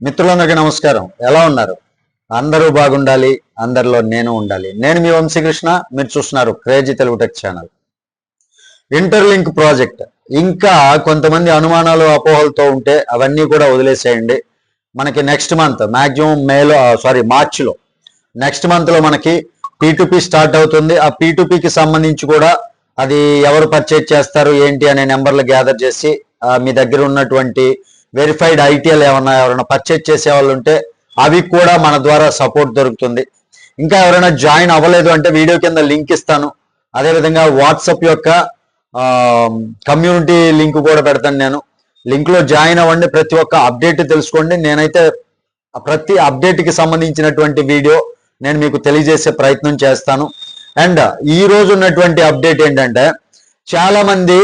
మిత్రులందరికీ నమస్కారం. ఎలా ఉన్నారు? అందరూ బాగుండాలి, అందరిలో నేను ఉండాలి. నేను మీ వంశీకృష్ణ, మీరు చూస్తున్నారు crazy Telugu tech channel. Interlink project ఇంకా కొంతమంది అనుమానాలు అపోహలతో ఉంటే అవన్నీ కూడా వదిలేసేయండి. మనకి నెక్స్ట్ మంత్ మ్యాక్సిమం మార్చిలో నెక్స్ట్ మంత్లో మనకి P2P స్టార్ట్ అవుతుంది. ఆ P2Pకి సంబంధించి కూడా అది ఎవరు పర్చేజ్ చేస్తారు ఏంటి అనే నెంబర్లు గ్యాదర్ చేసి మీ దగ్గర ఉన్నటువంటి వెరిఫైడ్ ఐటీఎల్ ఎవరైనా పర్చేజ్ చేసే వాళ్ళు ఉంటే అవి కూడా మన ద్వారా సపోర్ట్ దొరుకుతుంది. ఇంకా ఎవరైనా జాయిన్ అవ్వలేదు అంటే వీడియో కింద లింక్ ఇస్తాను. అదేవిధంగా వాట్సాప్ యొక్క కమ్యూనిటీ లింక్ కూడా పెడతాను. నేను లింక్లో జాయిన్ అవ్వండి, ప్రతి ఒక్క అప్డేట్ తెలుసుకోండి. నేనైతే ప్రతి అప్డేట్కి సంబంధించినటువంటి వీడియో నేను మీకు తెలియజేసే ప్రయత్నం చేస్తాను. అండ్ ఈ రోజు ఉన్నటువంటి అప్డేట్ ఏంటంటే, చాలా మంది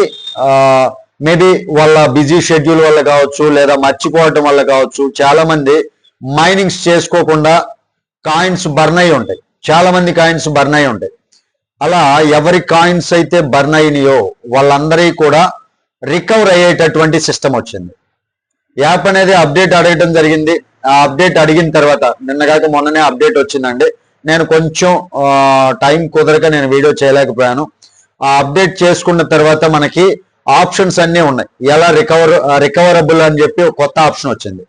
మేబీ వాళ్ళ బిజీ షెడ్యూల్ వల్ల కావచ్చు, లేదా మర్చిపోవటం వల్ల కావచ్చు, చాలా మంది మైనింగ్స్ చేసుకోకుండా కాయిన్స్ బర్న్ అయి ఉంటాయి. చాలా మంది కాయిన్స్ బర్న్ అయి ఉంటాయి. అలా ఎవరి కాయిన్స్ అయితే బర్న్ అయినాయో వాళ్ళందరికీ కూడా రికవర్ అయ్యేటటువంటి సిస్టమ్ వచ్చింది. యాప్ అనేది అప్డేట్ అడగటం జరిగింది. ఆ అప్డేట్ అడిగిన తర్వాత నిన్నగాక మొన్ననే అప్డేట్ వచ్చిందండి. నేను కొంచెం టైం కుదరక నేను వీడియో చేయలేకపోయాను. ఆ అప్డేట్ చేసుకున్న తర్వాత మనకి ఆప్షన్స్ అన్నీ ఉన్నాయి. ఎలా రికవరబుల్ అని చెప్పి ఒక కొత్త ఆప్షన్ వచ్చింది.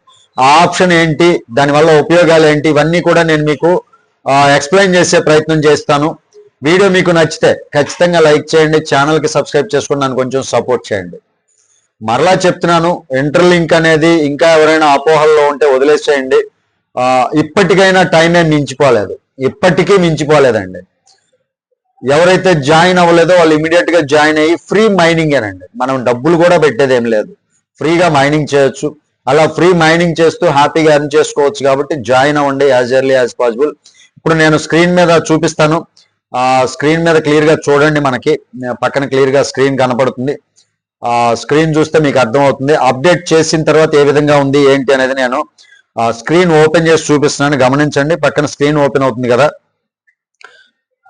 ఆ ఆప్షన్ ఏంటి, దానివల్ల ఉపయోగాలు ఏంటి, ఇవన్నీ కూడా నేను మీకు ఎక్స్ప్లెయిన్ చేసే ప్రయత్నం చేస్తాను. వీడియో మీకు నచ్చితే ఖచ్చితంగా లైక్ చేయండి, ఛానల్కి సబ్స్క్రైబ్ చేసుకుని నన్ను కొంచెం సపోర్ట్ చేయండి. మరలా చెప్తున్నాను, ఇంటర్లింక్ అనేది ఇంకా ఎవరైనా అపోహల్లో ఉంటే వదిలేసేయండి. ఇప్పటికైనా టైం ఏం మించిపోలేదు, ఇప్పటికీ మించిపోలేదండి. ఎవరైతే జాయిన్ అవ్వలేదో వాళ్ళు ఇమీడియట్ గా జాయిన్ అయ్యి ఫ్రీ మైనింగ్ ఏనండి. మనం డబ్బులు కూడా పెట్టేది ఏం లేదు, ఫ్రీగా మైనింగ్ చేయొచ్చు. అలా ఫ్రీ మైనింగ్ చేస్తూ హ్యాపీగా ఎర్న్ చేసుకోవచ్చు. కాబట్టి జాయిన్ అవ్వండి యాజ్ ఎర్లీ యాజ్ పాసిబుల్. ఇప్పుడు నేను స్క్రీన్ మీద చూపిస్తాను. స్క్రీన్ మీద క్లియర్ గా చూడండి. మనకి పక్కన క్లియర్ గా స్క్రీన్ కనపడుతుంది. స్క్రీన్ చూస్తే మీకు అర్థమవుతుంది. అప్డేట్ చేసిన తర్వాత ఏ విధంగా ఉంది ఏంటి అనేది నేను స్క్రీన్ ఓపెన్ చేసి చూపిస్తున్నాను, గమనించండి. పక్కన స్క్రీన్ ఓపెన్ అవుతుంది కదా,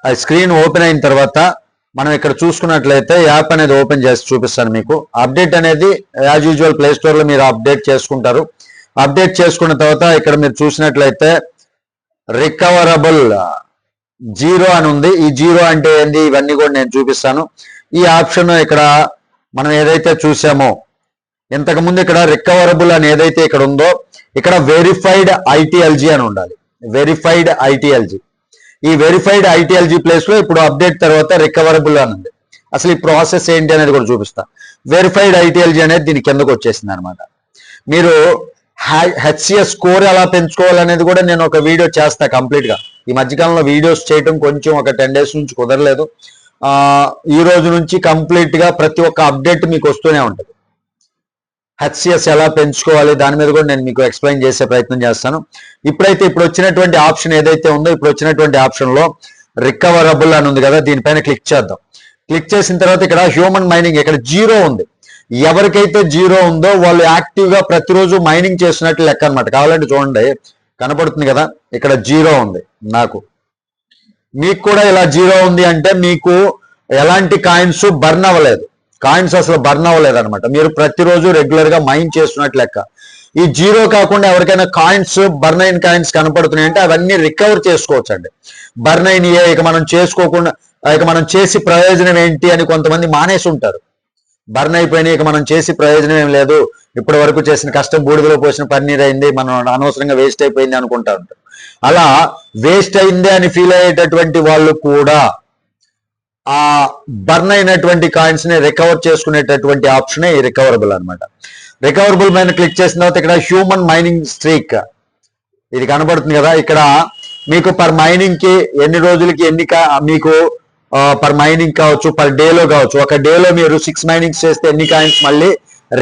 ఆ స్క్రీన్ ఓపెన్ అయిన తర్వాత మనం ఇక్కడ చూసుకున్నట్లయితే యాప్ అనేది ఓపెన్ చేసి చూపిస్తాను మీకు. అప్డేట్ అనేది యాజ్ యూజువల్ ప్లే స్టోర్ లో మీరు అప్డేట్ చేసుకుంటారు. అప్డేట్ చేసుకున్న తర్వాత ఇక్కడ మీరు చూసినట్లయితే రికవరబుల్ 0 అని ఉంది. ఈ 0 అంటే ఏంది, ఇవన్నీ కూడా నేను చూపిస్తాను. ఈ ఆప్షన్ ఇక్కడ మనం ఏదైతే చూసామో ఇంతకుముందు ఇక్కడ రికవరబుల్ అని ఏదైతే ఇక్కడ ఉందో ఇక్కడ వెరిఫైడ్ ఐటీఎల్జీ అని ఉండాలి. వెరిఫైడ్ ఐటీఎల్జీ, ఈ వెరిఫైడ్ ఐటీఎల్జీ ప్లేస్ లో ఇప్పుడు అప్డేట్ తర్వాత రికవరబుల్ అని ఉంది. అసలు ఈ ప్రాసెస్ ఏంటి అనేది కూడా చూపిస్తా. వెరిఫైడ్ ఐటీఎల్జీ అనేది దీని కిందకు వచ్చేసింది అనమాట. మీరు హెచ్సిఎస్ స్కోర్ ఎలా పెంచుకోవాలనేది కూడా నేను ఒక వీడియో చేస్తా కంప్లీట్ గా. ఈ మధ్యకాలంలో వీడియోస్ చేయడం కొంచెం ఒక 10 days నుంచి కుదరలేదు. ఈ రోజు నుంచి కంప్లీట్ గా ప్రతి ఒక్క అప్డేట్ మీకు వస్తూనే ఉంటుంది. హెచ్సిఎస్ ఎలా పెంచుకోవాలి దాని మీద కూడా నేను మీకు ఎక్స్ప్లెయిన్ చేసే ప్రయత్నం చేస్తాను. ఇప్పుడు వచ్చినటువంటి ఆప్షన్ ఏదైతే ఉందో, ఇప్పుడు వచ్చినటువంటి ఆప్షన్ లో రికవరబుల్ అని ఉంది కదా, దీనిపైన క్లిక్ చేద్దాం. క్లిక్ చేసిన తర్వాత ఇక్కడ హ్యూమన్ మైనింగ్ ఇక్కడ 0 ఉంది. ఎవరికైతే 0 ఉందో వాళ్ళు యాక్టివ్ గా ప్రతిరోజు మైనింగ్ చేస్తున్నట్లు లెక్క అనమాట. కావాలంటే చూడండి, కనపడుతుంది కదా, ఇక్కడ 0 ఉంది. మీకు కూడా ఇలా 0 ఉంది అంటే మీకు ఎలాంటి కాయిన్స్ బర్న్ అవ్వలేదు. కాయిన్స్ అసలు బర్న్ అవ్వలేదు అనమాట. మీరు ప్రతిరోజు రెగ్యులర్ గా మైన్ చేస్తున్నట్లు లెక్క. ఈ 0 కాకుండా ఎవరికైనా కాయిన్స్ బర్న్ అయిన కాయిన్స్ కనపడుతున్నాయి అంటే అవన్నీ రికవర్ చేసుకోవచ్చు అండి. బర్న్ అయినయే ఇక మనం చేసుకోకుండా ఇక మనం చేసి ప్రయోజనం ఏంటి అని కొంతమంది మానేసి ఉంటారు. బర్న్ అయిపోయినాయి, ఇక మనం చేసి ప్రయోజనం ఏం లేదు, ఇప్పటి వరకు చేసిన కష్టం బూడిదలో పోసిన పన్నీర్ అయింది, మనం అనవసరంగా వేస్ట్ అయిపోయింది అనుకుంటా ఉంటారు. అలా వేస్ట్ అయింది అని ఫీల్ అయ్యేటటువంటి వాళ్ళు కూడా ఆ బర్న్ అయినటువంటి కాయిన్స్ ని రికవర్ చేసుకునేటటువంటి ఆప్షనే ఈ రికవరబుల్ అనమాట. రికవరబుల్ పైన క్లిక్ చేసిన తర్వాత ఇక్కడ హ్యూమన్ మైనింగ్ స్ట్రీక్ ఇది కనబడుతుంది కదా. ఇక్కడ మీకు పర్ మైనింగ్ కి ఎన్ని రోజులకి మీకు పర్ మైనింగ్ కావచ్చు, పర్ డేలో కావచ్చు, ఒక డేలో మీరు 6 మైనింగ్స్ చేస్తే ఎన్ని కాయిన్స్ మళ్ళీ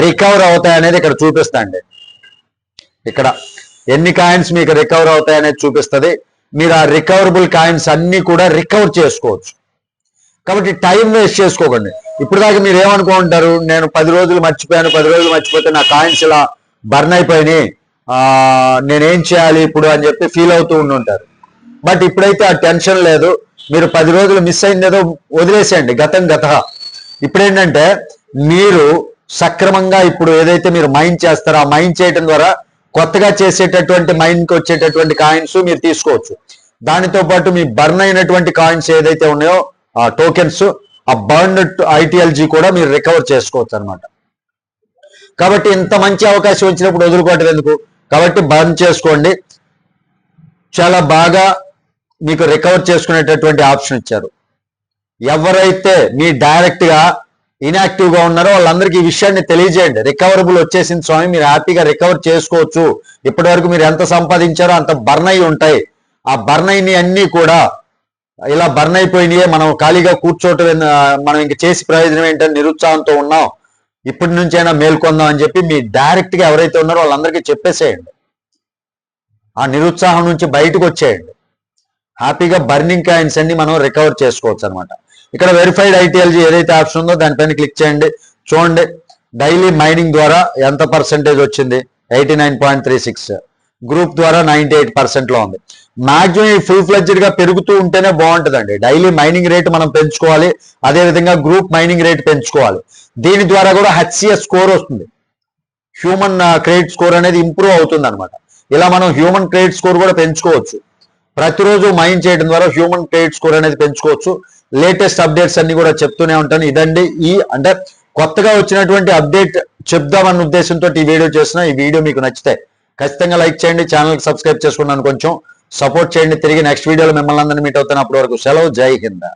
రికవర్ అవుతాయి అనేది ఇక్కడ చూపిస్తాండి. ఇక్కడ ఎన్ని కాయిన్స్ మీకు రికవర్ అవుతాయి అనేది చూపిస్తుంది. మీరు ఆ రికవరబుల్ కాయిన్స్ అన్ని కూడా రికవర్ చేసుకోవచ్చు. కాబట్టి టైం వేస్ట్ చేసుకోకండి. ఇప్పుడు దాకా మీరు ఏమనుకుంటారు, నేను 10 రోజులు మర్చిపోయాను, 10 రోజులు మర్చిపోతే నా కాయిన్స్ ఇలా బర్న్ అయిపోయినాయి, నేనేం చేయాలి ఇప్పుడు అని చెప్పి ఫీల్ అవుతూ ఉండుంటారు. బట్ ఇప్పుడైతే ఆ టెన్షన్ లేదు. మీరు 10 రోజులు మిస్ అయిందేదో వదిలేసేయండి, గతం గత. ఇప్పుడు ఏంటంటే మీరు సక్రమంగా ఇప్పుడు ఏదైతే మీరు మైన్ చేస్తారో ఆ మైన్ చేయడం ద్వారా కొత్తగా చేసేటటువంటి మైన్కి వచ్చేటటువంటి కాయిన్స్ మీరు తీసుకోవచ్చు. దానితో పాటు మీ బర్న్ అయినటువంటి కాయిన్స్ ఏదైతే ఉన్నాయో ఆ టోకెన్స్, ఆ బర్న్ ఐటీఎల్జీ కూడా మీరు రికవర్ చేసుకోవచ్చు అనమాట. కాబట్టి ఇంత మంచి అవకాశం వచ్చినప్పుడు వదులుకోవటం ఎందుకు? కాబట్టి బర్న్ చేసుకోండి. చాలా బాగా మీకు రికవర్ చేసుకునేటటువంటి ఆప్షన్ ఇచ్చారు. ఎవరైతే మీ డైరెక్ట్ గా ఇన్యాక్టివ్ గా ఉన్నారో వాళ్ళందరికీ ఈ విషయాన్ని తెలియజేయండి. రికవరబుల్ వచ్చేసింది స్వామి, మీరు హ్యాపీగా రికవర్ చేసుకోవచ్చు. ఇప్పటి వరకు మీరు ఎంత సంపాదించారో అంత బర్న్ అయి ఉంటాయి. ఆ బర్న్ అయినవి అన్ని కూడా ఇలా బర్న్ అయిపోయినాయే, మనం ఖాళీగా కూర్చోవటం, మనం ఇంక చేసి ప్రయోజనం ఏంటని నిరుత్సాహంతో ఉన్నాం, ఇప్పటి నుంచైనా మేల్కొందాం అని చెప్పి మీ డైరెక్ట్ గా ఎవరైతే ఉన్నారో వాళ్ళందరికీ చెప్పేసేయండి. ఆ నిరుత్సాహం నుంచి బయటకు వచ్చేయండి. హ్యాపీగా బర్నింగ్ కాయిన్స్ అన్ని మనం రికవర్ చేసుకోవచ్చు అనమాట. ఇక్కడ వెరిఫైడ్ ఐటీఎల్జీ ఏదైతే ఆప్షన్ ఉందో దానిపైన క్లిక్ చేయండి. చూడండి డైలీ మైనింగ్ ద్వారా ఎంత పర్సెంటేజ్ వచ్చింది, 89.36. గ్రూప్ ద్వారా 98% లో ఉంది. మాక్సిమం ఈ ఫుల్ ఫ్లెడ్జ్డ్ గా పెరుగుతూ ఉంటేనే బాగుంటుందండి. డైలీ మైనింగ్ రేట్ మనం పెంచుకోవాలి, అదేవిధంగా గ్రూప్ మైనింగ్ రేట్ పెంచుకోవాలి. దీని ద్వారా కూడా హెచ్సిఎస్ స్కోర్ వస్తుంది, హ్యూమన్ క్రెడిట్ స్కోర్ అనేది ఇంప్రూవ్ అవుతుంది అనమాట. ఇలా మనం హ్యూమన్ క్రెడిట్ స్కోర్ కూడా పెంచుకోవచ్చు. ప్రతిరోజు మైన్ చేయడం ద్వారా హ్యూమన్ క్రెడిట్ స్కోర్ అనేది పెంచుకోవచ్చు. లేటెస్ట్ అప్డేట్స్ అన్ని కూడా చెప్తూనే ఉంటాను. ఇదండి అంటే కొత్తగా వచ్చినటువంటి అప్డేట్ చెప్దామన్న ఉద్దేశంతో ఈ వీడియో చేస్తున్నా. ఈ వీడియో మీకు నచ్చితే ఖచ్చితంగా లైక్ చేయండి, ఛానల్కి సబ్స్క్రైబ్ చేసుకున్నాను, కొంచెం సపోర్ట్ చేయండి. తిరిగి నెక్స్ట్ వీడియోలో మిమ్మల్ని అందరినీ మీట్ అవుతాను. అప్పటి వరకు సెలవు, జై హింద్.